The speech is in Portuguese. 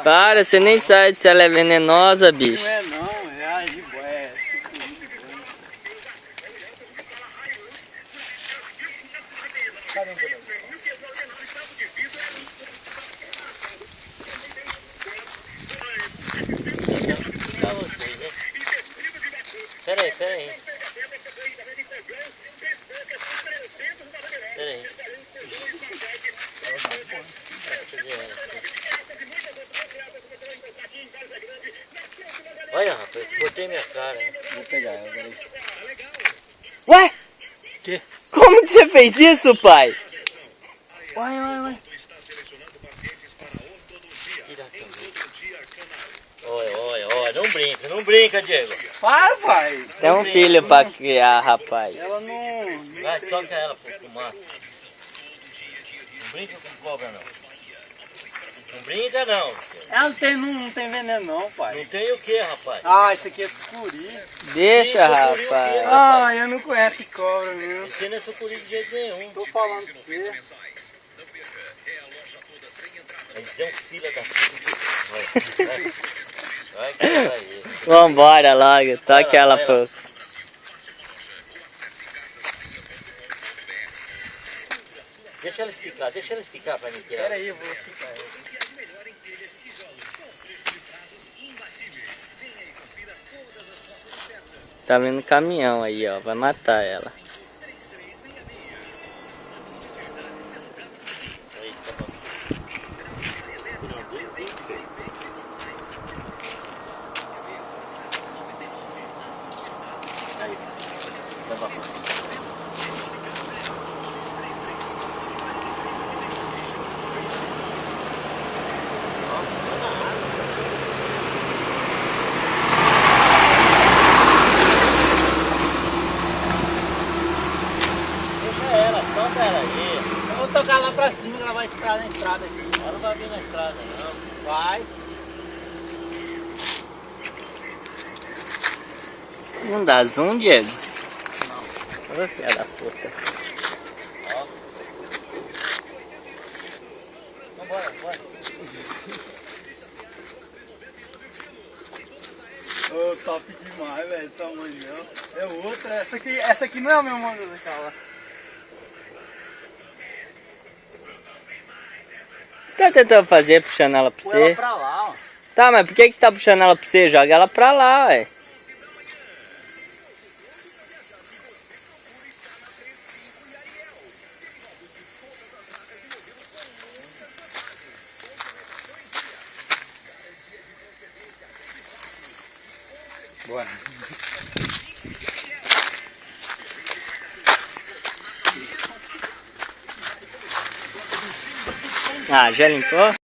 Para, você nem sabe se ela é venenosa, bicho. Não é não, é de boa, é sucuri de boa. Peraí. Peraí. Olha, rapaz, botei minha cara, hein? Vou pegar ela, peraí. Ué? Que? Como que você fez isso, pai? Vai. Tira a camisa. Olha, não brinca, Diego. Para, pai. Tem um filho pra criar, rapaz. Ela não Vai, tem. toca ela pro mato. Não brinca com cobra, não. Não brinca, não. Ela não tem veneno não, pai. Não tem o que, rapaz? Ah, isso aqui é sucuri. Deixa, Isso, sucuri o quê? rapaz. Ah, eu não conheço cobra mesmo. Você não é sucuri de jeito nenhum. Tô falando pra você. Eles têm um filho da puta. Vai que vai aí. Vambora logo, toca ela pro... Deixa ela esticar pra mim tirar. Pera aí, eu vou ficar. Tá vindo caminhão aí, ó. Vai matar ela. Aí, tá bom. Aí, tá bom. Solta ela aí. Eu vou tocar lá pra cima que ela vai entrar na estrada aqui. Ela não vai vir na estrada, não. Vai. Não dá zoom, Diego? Não. Ô, filha da puta. Ó. Vambora. Ô, top demais, velho. Tamanhão. É outra. Essa aqui não é a mesma onda daquela. O que tá tentando fazer puxando ela pra Põe ela você? pra lá, ó. Tá, mas por que você tá puxando ela pra você? Joga ela pra lá, ué. Bora. Ah, já limpou?